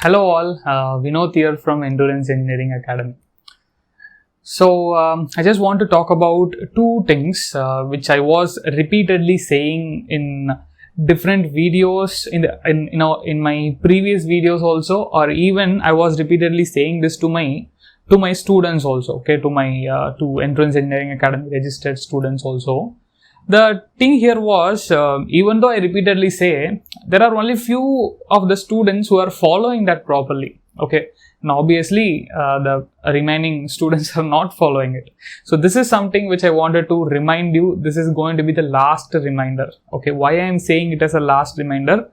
Hello all, Vinod here from Endurance Engineering Academy. So I just want to talk about two things which I was repeatedly saying in different videos in my previous videos also, or even I was repeatedly saying this to my students also, okay, to Entrance Engineering Academy registered students also. The thing here was, even though I repeatedly say, there are only few of the students who are following that properly, okay. Now obviously, the remaining students are not following it. So this is something which I wanted to remind you. This is going to be the last reminder, okay. Why I am saying it as a last reminder?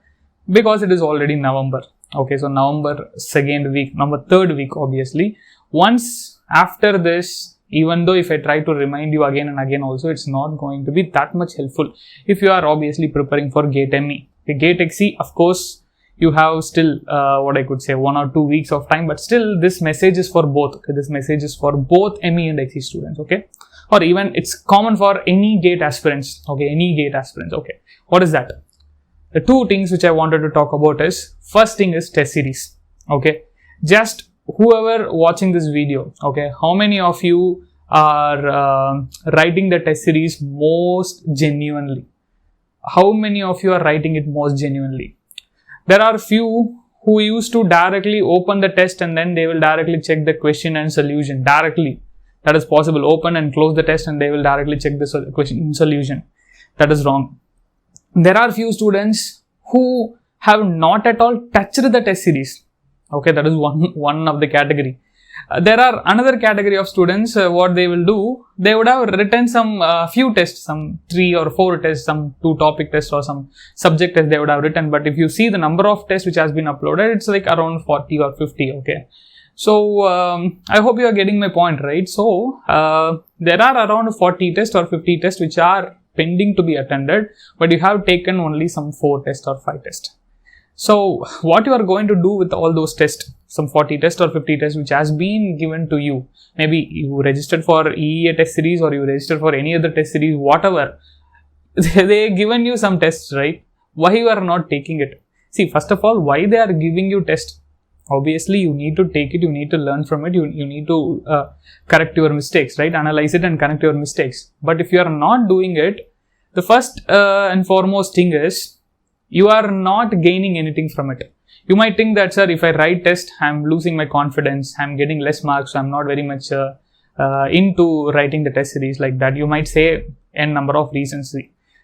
Because it is already November, okay. So November 2nd week, November 3rd week, obviously. Once after this, even though if I try to remind you again and again also, it's not going to be that much helpful if you are obviously preparing for GATE ME. Okay, GATE XE, of course, you have still, 1 or 2 weeks of time, but still this message is for both. Okay, this message is for both ME and XE students, okay, or even it's common for any GATE aspirants, okay, any GATE aspirants, okay. What is that? The two things which I wanted to talk about is, first thing is test series, okay. Just whoever watching this video, okay, how many of you are writing the test series most genuinely? How many of you are writing it most genuinely? There are few who used to directly open the test and then they will directly check the question and solution directly. That is possible. Open and close the test and they will directly check the question and solution. That is wrong. There are few students who have not at all touched the test series. Okay, that is one of the category. There are another category of students, what they will do, they would have written some few tests, some 3 or 4 tests, some 2 topic tests or some subject tests they would have written. But if you see the number of tests which has been uploaded, it's like around 40 or 50, okay. So, I hope you are getting my point, right? So, there are around 40 tests or 50 tests which are pending to be attended, but you have taken only some 4 tests or 5 tests. So, what you are going to do with all those tests, some 40 tests or 50 tests which has been given to you, maybe you registered for EEA test series or you registered for any other test series, whatever, they given you some tests, right? Why you are not taking it? See, first of all, why they are giving you test? Obviously, you need to take it, you need to learn from it, you need to correct your mistakes, right? Analyze it and correct your mistakes. But if you are not doing it, the first and foremost thing is, you are not gaining anything from it. You might think that, sir, if I write test, I'm losing my confidence, I'm getting less marks, so I'm not very much into writing the test series like that. You might say n number of reasons.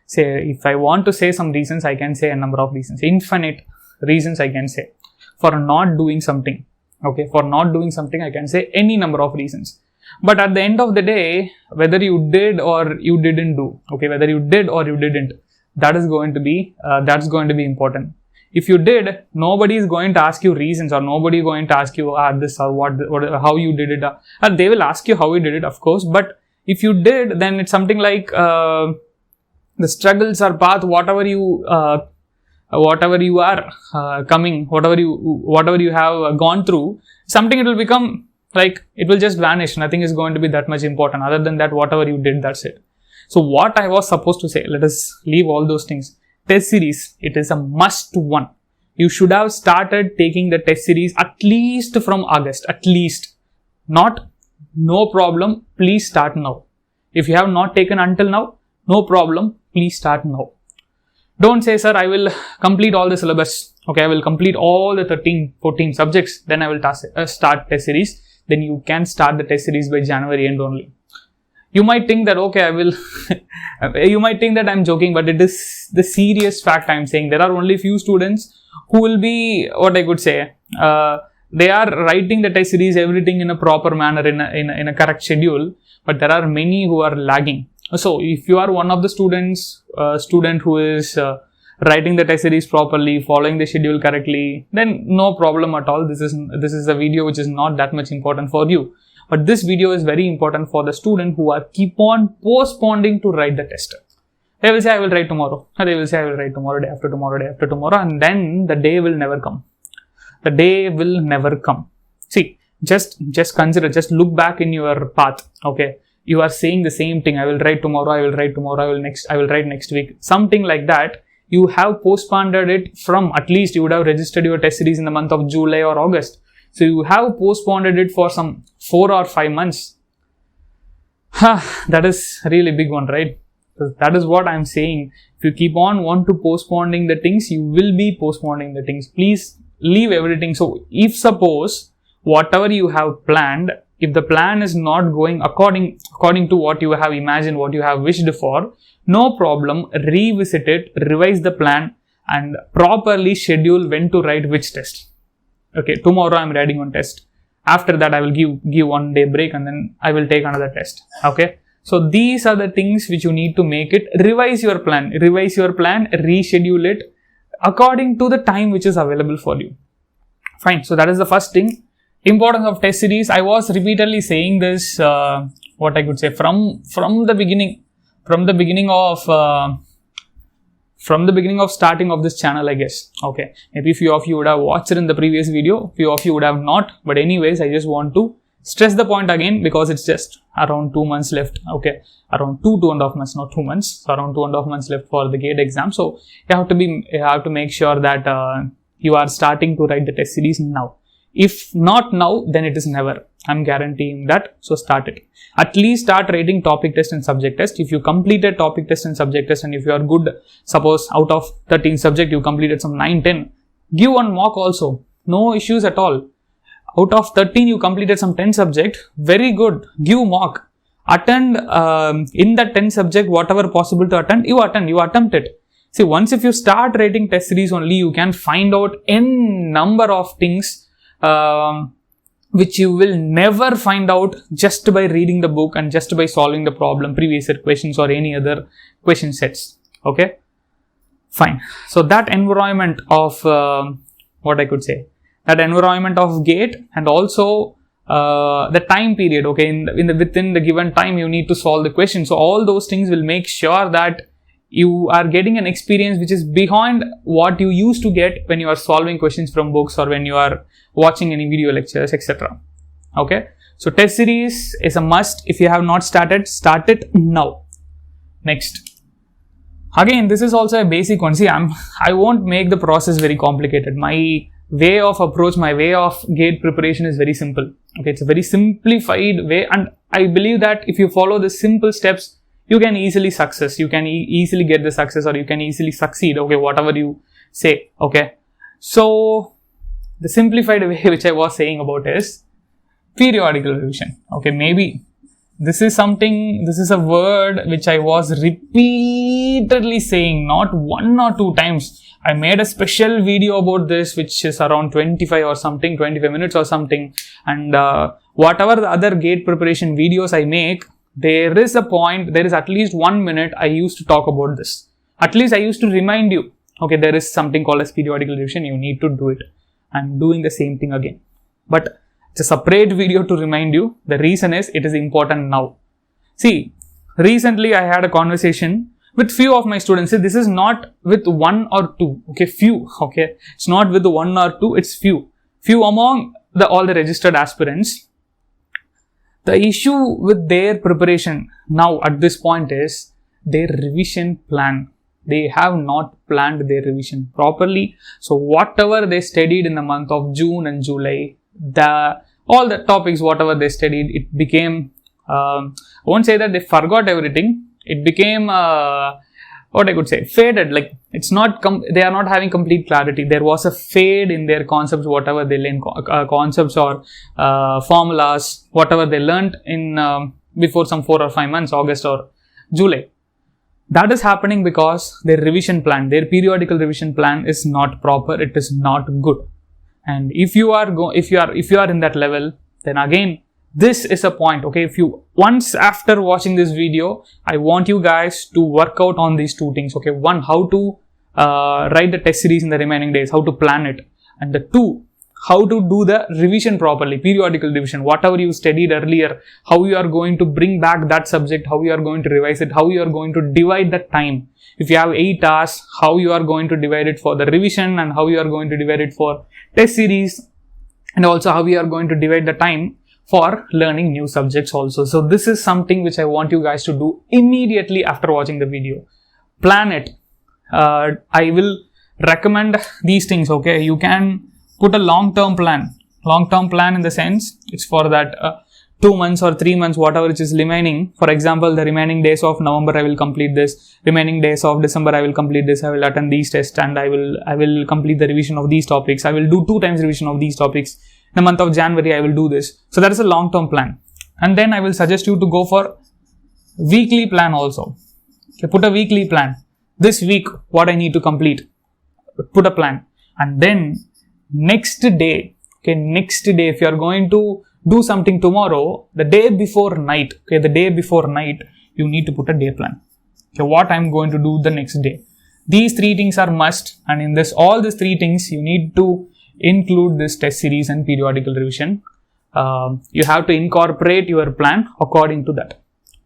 Say, if I want to say some reasons, I can say a number of reasons. Infinite reasons I can say for not doing something. Okay, for not doing something, I can say any number of reasons. But at the end of the day, whether you did or you didn't do, okay, whether you did or you didn't, that is going to be important. If you did, nobody is going to ask you reasons, or nobody is going to ask you this or what how you did it. They will ask you how you did it, of course. But if you did, then it's something like the struggles or path, whatever you are coming, whatever you have gone through, something it will become like it will just vanish. Nothing is going to be that much important. Other than that, whatever you did, that's it. So what I was supposed to say, let us leave all those things. Test series, it is a must one. You should have started taking the test series at least from August, at least. Not, no problem, please start now. If you have not taken until now, no problem, please start now. Don't say, sir, I will complete all the syllabus. Okay, I will complete all the 13, 14 subjects, then I will start test series. Then you can start the test series by January end only. You might think that, okay, I will, you might think that I'm joking, but it is the serious fact I'm saying. There are only few students who will be, what I could say, they are writing the test series, everything in a proper manner, in a correct schedule, but there are many who are lagging. So, if you are one of the student who is writing the test series properly, following the schedule correctly, then no problem at all. This is a video which is not that much important for you. But this video is very important for the student who are keep on postponing to write the test. They will say, I will write tomorrow. They will say, I will write tomorrow, day after tomorrow, and then the day will never come. The day will never come. See, just consider, just look back in your path. Okay, you are saying the same thing. I will write tomorrow. I will write next week. Something like that. you have postponed it from, at least you would have registered your test series in the month of July or August. So you have postponed it for some 4 or 5 months. That is really big one, right? So that is what I'm saying. If you keep on want to postponing the things, you will be postponing the things. Please leave everything. So if suppose whatever you have planned, if the plan is not going according to what you have imagined, what you have wished for, no problem, revisit it, revise the plan, and properly schedule when to write which test. Okay, tomorrow I'm writing one test. After that, I will give 1 day break and then I will take another test. Okay, so these are the things which you need to make it. Revise your plan, reschedule it according to the time which is available for you. Fine, so that is the first thing. Importance of test series. I was repeatedly saying this, what I could say, from the beginning of starting of this channel, I guess. Okay, maybe few of you would have watched it in the previous video, few of you would have not, but anyways, I just want to stress the point again because it's just around 2 months left. Okay, around 2.5 months, not 2 months, so around 2.5 months left for the GATE exam. So you have to make sure that you are starting to write the test series now. If not now, then it is never. I'm guaranteeing that. So start it. At least start writing topic test and subject test. If you completed topic test and subject test, and if you are good, suppose out of 13 subject, you completed some 9-10, give one mock also. No issues at all. Out of 13, you completed some 10 subject. Very good. Give mock. Attend in that 10 subject, whatever possible to attend, you attempt it. See, once if you start writing test series only, you can find out n number of things which you will never find out just by reading the book and just by solving the problem, previous year questions or any other question sets. Okay, fine. So that environment of what I could say, that environment of GATE, and also the time period. Okay, within the given time you need to solve the question. So all those things will make sure that you are getting an experience which is behind what you used to get when you are solving questions from books or when you are watching any video lectures, etc. Okay, so test series is a must. If you have not started, start it now. Next, again, this is also a basic one. See, I won't make the process very complicated. My way of approach, my way of GATE preparation is very simple. Okay, it's a very simplified way, and I believe that if you follow the simple steps, you can easily success. You can easily get the success, or you can easily succeed. Okay, whatever you say. Okay, so the simplified way which I was saying about is periodical revision. Okay, maybe this is a word which I was repeatedly saying, not 1 or 2 times. I made a special video about this, which is around 25 minutes or something. And whatever the other GATE preparation videos I make, there is at least 1 minute I used to talk about this. At least I used to remind you, okay, there is something called as periodical revision, you need to do it. I'm doing the same thing again. But it's a separate video to remind you. The reason is, it is important now. See, recently I had a conversation with few of my students. See, this is not with 1 or 2, okay, few, okay. It's not with 1 or 2, it's few. Few among all the registered aspirants. The issue with their preparation now at this point is their revision plan. They have not planned their revision properly. So whatever they studied in the month of June and July, all the topics, whatever they studied, it became, I won't say that they forgot everything. It became, what I could say, faded. Like, it's not, they are not having complete clarity. There was a fade in their concepts, whatever they learned, concepts or formulas, whatever they learned in before some 4 or 5 months, August or July. That is happening because their revision plan, their periodical revision plan is not proper. It is not good. And if you are in that level, then again, this is a point. Okay, once after watching this video, I want you guys to work out on these 2 things. Okay, 1, how to write the test series in the remaining days, how to plan it, and the 2, how to do the revision properly, periodical revision, whatever you studied earlier, how you are going to bring back that subject, how you are going to revise it, how you are going to divide the time. If you have 8 hours, how you are going to divide it for the revision, and how you are going to divide it for test series, and also how you are going to divide the time for learning new subjects also. So this is something which I want you guys to do immediately after watching the video. Plan it. I will recommend these things. Okay, you can put a long-term plan in the sense it's for that 2 months or 3 months, whatever which is remaining. For example, the remaining days of November I will complete this, remaining days of December I will complete this, I will attend these tests, and I will complete the revision of these topics. I will do 2 times revision of these topics. In the month of January I will do this. So that is a long-term plan. And then I will suggest you to go for weekly plan also. Okay, put a weekly plan. This week what I need to complete, put a plan. And then next day, if you are going to do something tomorrow, the day before night, you need to put a day plan. Okay, what I'm going to do the next day. These 3 things are must, and in this, all these 3 things, you need to include this test series and periodical revision. You have to incorporate your plan according to that.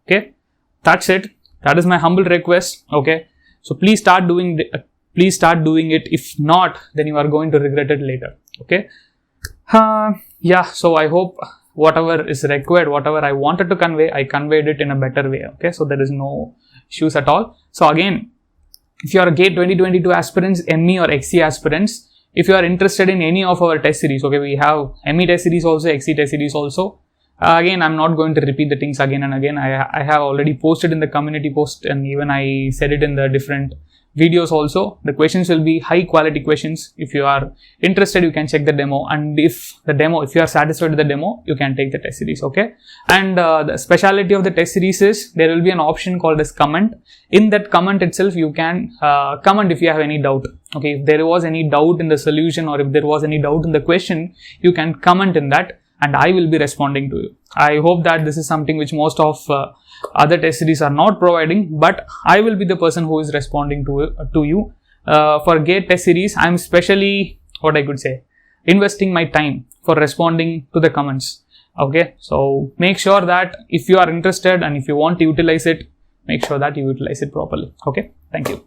Okay, that's it. That is my humble request. Okay, so please start doing it. If not, then you are going to regret it later. Okay. Yeah, so I hope whatever is required, whatever I wanted to convey, I conveyed it in a better way. Okay, so there is no issues at all. So again, if you are a GATE 2022 aspirants, ME or XE aspirants, if you are interested in any of our test series, okay, we have ME test series also, XE test series also. Again, I'm not going to repeat the things again and again. I have already posted in the community post, and even I said it in the different videos also. The questions will be high quality questions. If you are interested, you can check the demo, and if you are satisfied with the demo, you can take the test series. Okay, and the speciality of the test series is there will be an option called as comment. In that comment itself, you can comment if you have any doubt. Okay, if there was any doubt in the solution, or if there was any doubt in the question, you can comment in that, and I will be responding to you. I hope that this is something which most of other test series are not providing, but I will be the person who is responding to you. For GATE test series, I am specially, investing my time for responding to the comments. Okay, so make sure that if you are interested and if you want to utilize it, make sure that you utilize it properly. Okay, thank you.